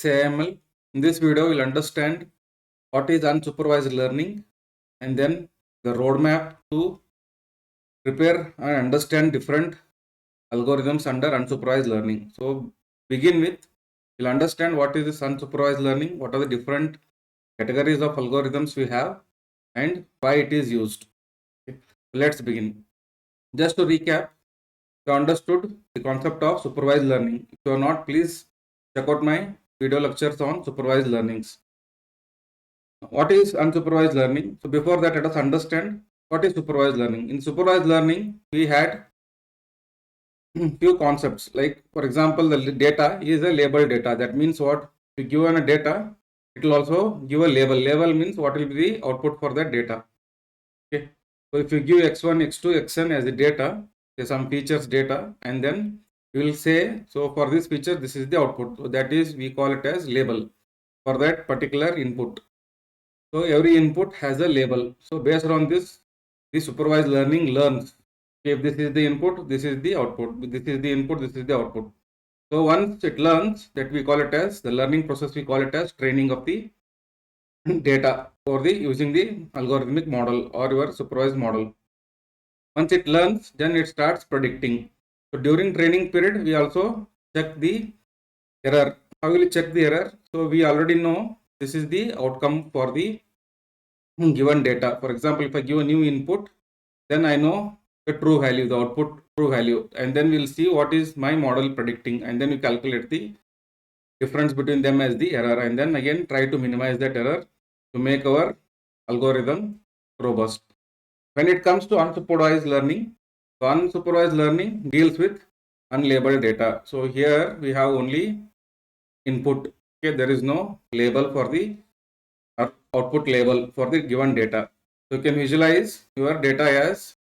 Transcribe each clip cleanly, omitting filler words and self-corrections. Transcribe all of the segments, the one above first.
XAML. In this video, we'll understand what is unsupervised learning and then the roadmap to prepare and understand different algorithms under unsupervised learning. So, begin with, we'll understand what is this unsupervised learning, what are the different categories of algorithms we have, and why it is used. Okay. Let's begin. Just to recap, you understood the concept of supervised learning. If you are not, please check out my video lectures on supervised learnings. What is unsupervised learning? So before that, let us understand what is supervised learning. In supervised learning, we had few concepts, like for example, the data is a labeled data. That means what? If you give a data, it will also give a label. Label means what will be the output for that data. Okay. So if you give x1, x2, xn as the data, some features data, and then you will say, so for this feature, this is the output. So that is, we call it as label for that particular input. So every input has a label. So based on this, the supervised learning learns. If this is the input, this is the output. This is the input, this is the output. So once it learns, that we call it as the learning process, we call it as training of the data for the using the algorithmic model or your supervised model. Once it learns, then it starts predicting. So during training period, we also check the error. How will we check the error? So we already know this is the outcome for the given data. For example, if I give a new input, then I know the true value, the output true value, and then we'll see what is my model predicting, and then we calculate the difference between them as the error, and then again try to minimize that error to make our algorithm robust. When it comes to unsupervised learning, so unsupervised learning deals with unlabeled data. So here we have only input. Okay, there is no label for the output label for the given data. So you can visualize your data as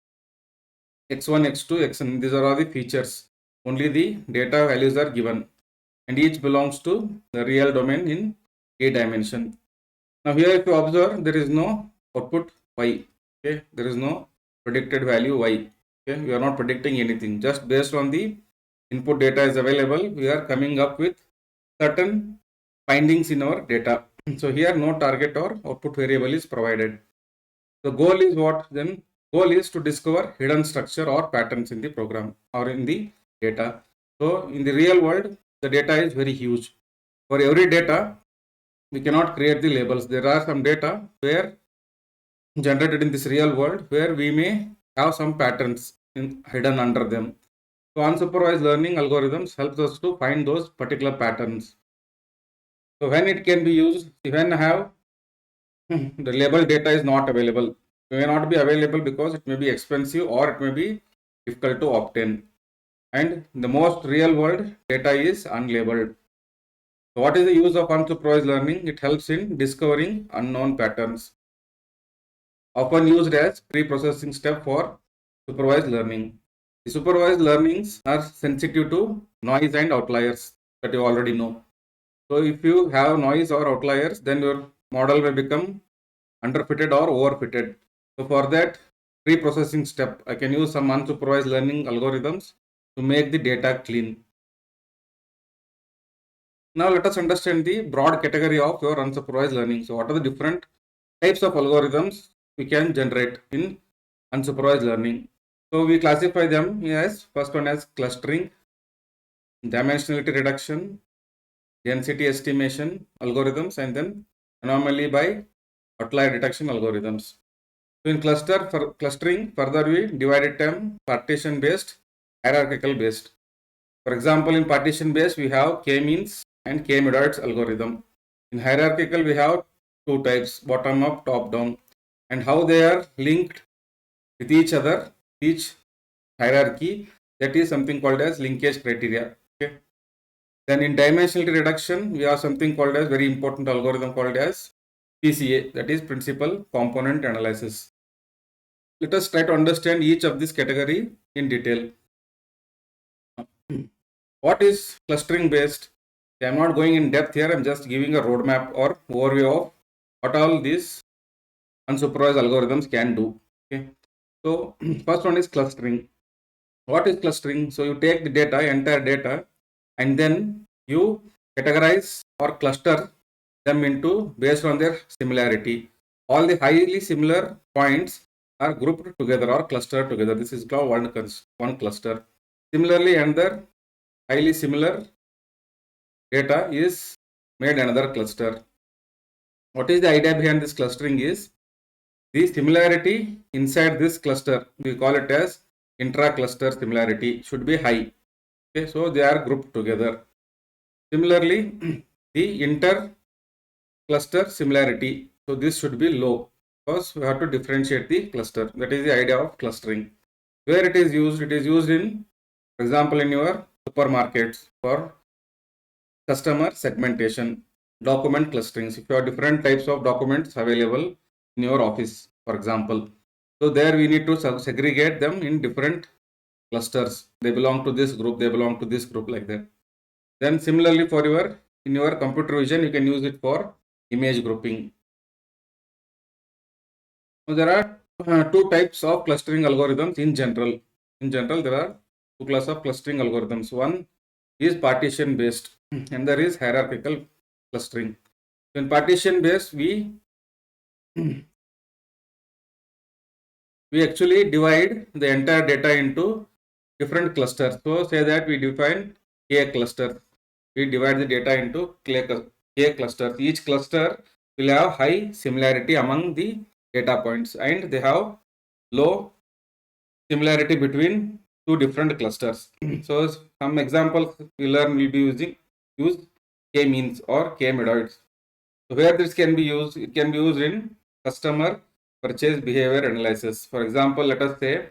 x1, x2, xn. These are all the features. Only the data values are given, and each belongs to the real domain in a dimension. Now here, if you observe, there is no output y. Okay, there is no predicted value y. Okay, we are not predicting anything. Just based on the input data is available, we are coming up with certain findings in our data. So here, no target or output variable is provided. The goal is what then? Goal is to discover hidden structure or patterns in the program or in the data. So in the real world, the data is very huge. For every data, we cannot create the labels. There are some data where generated in this real world where we may have some patterns hidden under them. So unsupervised learning algorithms helps us to find those particular patterns. So when it can be used, when I have the label data is not available. It may not be available because it may be expensive or it may be difficult to obtain. And the most real world data is unlabeled. So what is the use of unsupervised learning? It helps in discovering unknown patterns. Often used as pre-processing step for supervised learning. The supervised learnings are sensitive to noise and outliers that you already know. So if you have noise or outliers, then your model will become underfitted or overfitted. So for that pre-processing step, I can use some unsupervised learning algorithms to make the data clean. Now let us understand the broad category of your unsupervised learning. So what are the different types of algorithms we can generate in unsupervised learning? So we classify them as, first one as clustering, dimensionality reduction, density estimation algorithms, and then anomaly by outlier detection algorithms. So in clustering, further we divided them partition based, hierarchical based. For example, in partition based, we have k-means and k-medoids algorithm. In hierarchical, we have two types, bottom up, top down, and how they are linked with each other, each hierarchy, that is something called as linkage criteria. Okay. Then in dimensionality reduction, we have something called as very important algorithm called as PCA, that is principal component analysis. Let us try to understand each of this category in detail. What is clustering based? I am not going in depth here. I am just giving a roadmap or overview of what all these unsupervised algorithms can do. Okay. So first one is clustering. What is clustering? So you take the data, entire data, and then you categorize or cluster them into based on their similarity. All the highly similar points are grouped together or clustered together. This is called one cluster. Similarly, another highly similar data is made another cluster. What is the idea behind this clustering is the similarity inside this cluster, we call it as intra-cluster similarity, should be high. Okay, so they are grouped together. Similarly, the inter-cluster similarity, so this should be low because we have to differentiate the cluster. That is the idea of clustering. Where it is used in, for example, in your supermarkets for customer segmentation, document clusterings. If you have different types of documents available in your office, for example, so there we need to segregate them in different clusters. They belong to this group, they belong to this group, like that. Then similarly for in your computer vision, you can use it for image grouping. So there are two types of clustering algorithms in general. In general, there are two classes of clustering algorithms. One is partition based and there is hierarchical clustering. In partition based, we actually divide the entire data into different clusters. So say that we define K cluster. We divide the data into K clusters. Each cluster will have high similarity among the data points and they have low similarity between two different clusters. So some examples we'll be use K means or K medoids. So where this can be used, it can be used in customer purchase behavior analysis. For example, let us say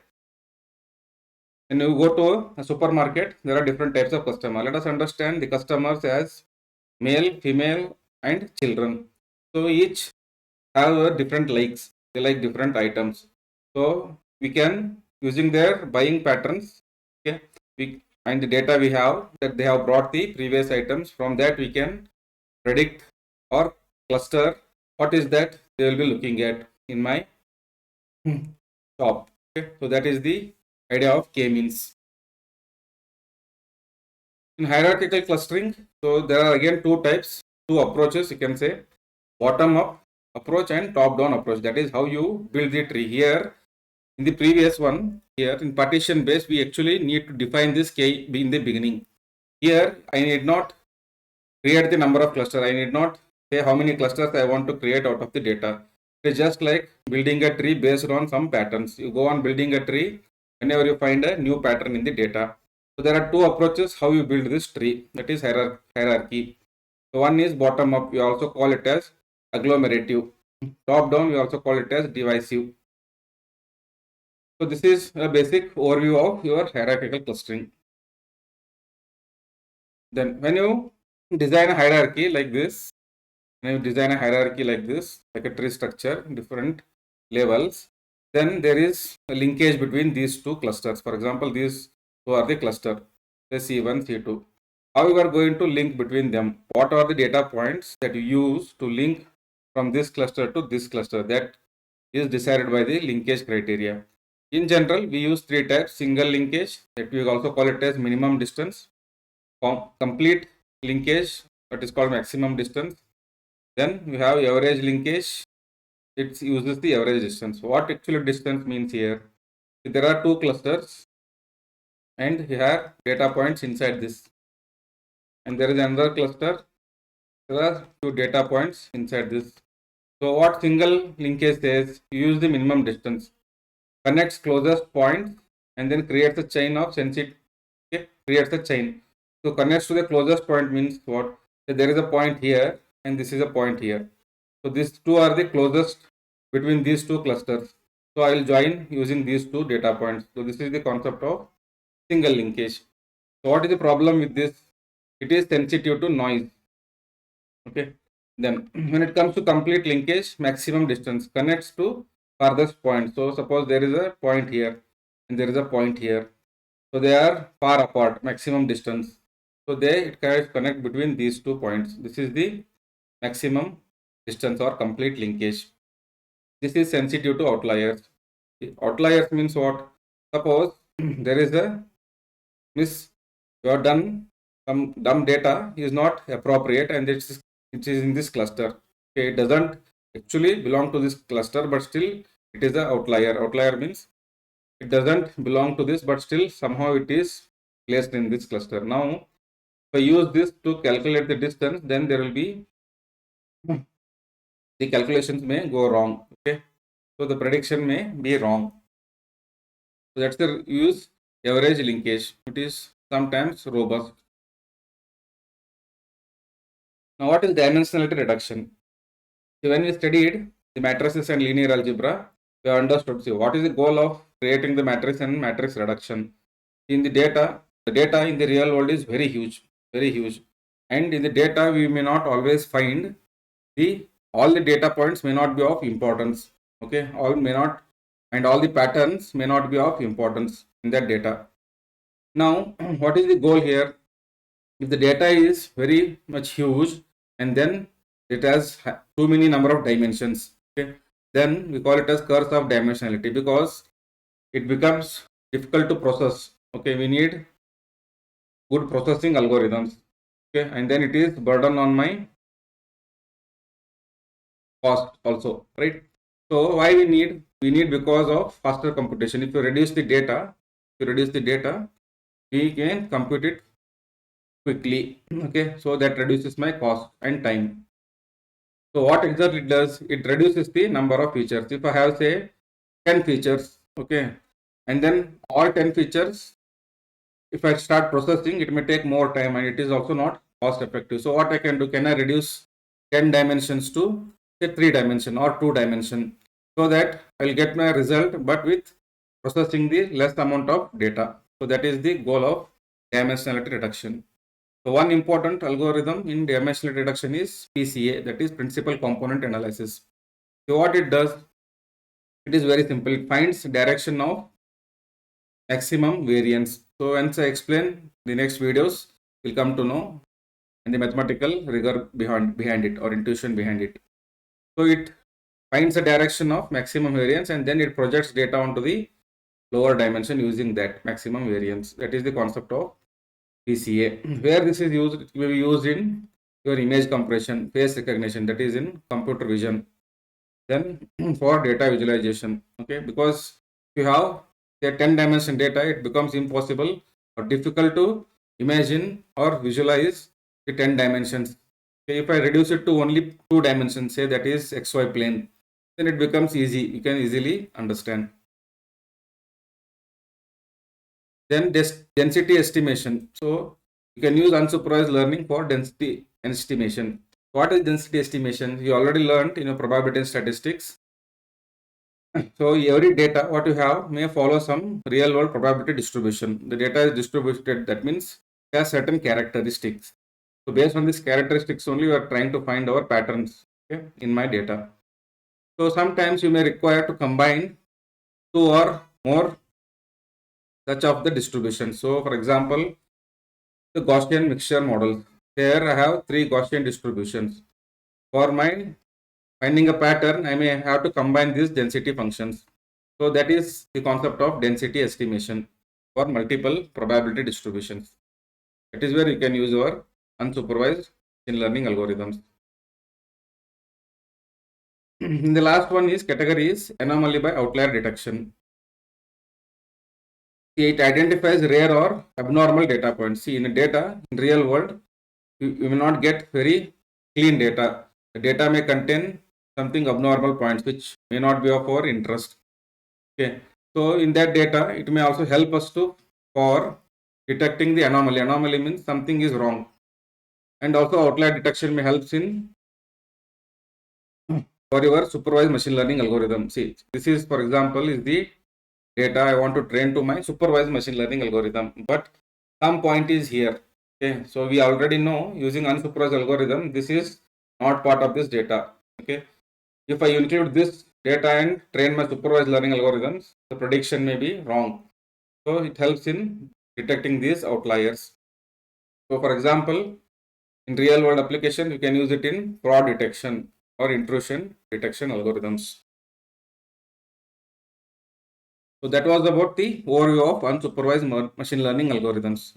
when you go to a supermarket, there are different types of customer. Let us understand the customers as male, female, and children. So each have different likes. They like different items. So we can, using their buying patterns, okay, and the data we have that they have brought the previous items. From that we can predict or cluster what is that they will be looking at in my shop. Okay, so that is the idea of K-means. In hierarchical clustering, so there are again two types, two approaches, you can say bottom up approach and top down approach. That is how you build the tree. Here in the previous one, here in partition based, we actually need to define this K in the beginning. Here I need not create the number of clusters. I need not say how many clusters I want to create out of the data. It's just like building a tree based on some patterns. You go on building a tree whenever you find a new pattern in the data. So there are two approaches how you build this tree. That is hierarchy. So one is bottom up. We also call it as agglomerative. Top down, we also call it as divisive. So this is a basic overview of your hierarchical clustering. Then when you design a hierarchy like this, like a tree structure, different levels, then there is a linkage between these two clusters. For example, these two are the cluster, say C1, C2. How you are going to link between them? What are the data points that you use to link from this cluster to this cluster? That is decided by the linkage criteria. In general, we use three types: single linkage, that we also call it as minimum distance; complete linkage, that is called maximum distance; then we have average linkage, it uses the average distance. What actually distance means here? There are two clusters and here data points inside this, and there is another cluster, there are two data points inside this. So what single linkage says, you use the minimum distance, connects closest points and then creates a chain of sensitive, okay, creates a chain. So connects to the closest point means what? So there is a point here and this is a point here. So these two are the closest between these two clusters. So I will join using these two data points. So this is the concept of single linkage. So what is the problem with this? It is sensitive to noise. Okay. Then when it comes to complete linkage, maximum distance connects to farthest point. So suppose there is a point here and there is a point here. So they are far apart, maximum distance. So it can connect between these 2 points. This is the maximum distance or complete linkage. This is sensitive to outliers. Outliers means what? Suppose there is a you have done some dumb data is not appropriate and it is in this cluster. Okay, it doesn't actually belong to this cluster, but still it is an outlier. Outlier means it doesn't belong to this, but still somehow it is placed in this cluster. Now, if I use this to calculate the distance, then there will be the calculations may go wrong. Okay, so the prediction may be wrong. So that's the use average linkage. It is sometimes robust. Now, what is dimensionality reduction? So when we studied the matrices and linear algebra, we understood. See, what is the goal of creating the matrix and matrix reduction? In the data in the real world is very huge, very huge. And in the data, we may not always find all the data points may not be of importance. Okay, all may not, and all the patterns may not be of importance in that data. Now, what is the goal here? If the data is very much huge and then it has too many number of dimensions, okay, then we call it as curse of dimensionality, because it becomes difficult to process. Okay, we need good processing algorithms. Okay, and then it is burden on my cost also, right? So why we need because of faster computation. If you reduce the data, we can compute it quickly. Okay, so that reduces my cost and time. So what exactly it does? It reduces the number of features. If I have say 10 features, okay, and then all 10 features, if I start processing, it may take more time and it is also not cost effective. So what I can do, can I reduce 10 dimensions to say 3 dimension or 2 dimension, so that I will get my result but with processing the less amount of data. So that is the goal of dimensionality reduction. So one important algorithm in dimensionality reduction is PCA, that is principal component analysis. So what it does, it is very simple. It finds direction of maximum variance. So once I explain the next videos, we'll come to know and the mathematical rigor behind it or intuition behind it. So it finds the direction of maximum variance and then it projects data onto the lower dimension using that maximum variance. That is the concept of PCA. Where this is used, it will be used in your image compression, face recognition, that is in computer vision. Then for data visualization, okay, because if you have say 10 dimension data, it becomes impossible or difficult to imagine or visualize the 10 dimensions. Okay, if I reduce it to only 2 dimensions, say that is XY plane, then it becomes easy. You can easily understand. Then density estimation. So you can use unsupervised learning for density estimation. What is density estimation? You already learned in your probability and statistics. So every data what you have may follow some real world probability distribution. The data is distributed, that means it has certain characteristics. So based on these characteristics only, we are trying to find our patterns, okay, in my data. So sometimes you may require to combine 2 or more such of the distribution. So for example, the Gaussian mixture model. Here I have 3 Gaussian distributions. For my finding a pattern, I may have to combine these density functions. So that is the concept of density estimation for multiple probability distributions. That is where you can use your unsupervised machine learning algorithms. The last one is category is anomaly by outlier detection. It identifies rare or abnormal data points. See, in data, in real world, you will not get very clean data. The data may contain something abnormal points which may not be of our interest. Okay, so in that data, it may also help us for detecting the anomaly. Anomaly means something is wrong, and also outlier detection may help in for your supervised machine learning algorithm. See, this is, for example, is the data I want to train to my supervised machine learning algorithm, but some point is here. Okay, so we already know using unsupervised algorithm, this is not part of this data. Okay, if I include this data and train my supervised learning algorithms, the prediction may be wrong. So it helps in detecting these outliers. So for example, in real world application, you can use it in fraud detection or intrusion detection algorithms. So that was about the overview of unsupervised machine learning algorithms.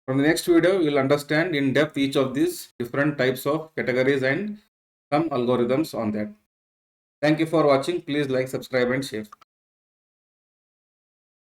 From the next video, we will understand in depth each of these different types of categories and some algorithms on that. Thank you for watching. Please like, subscribe and share.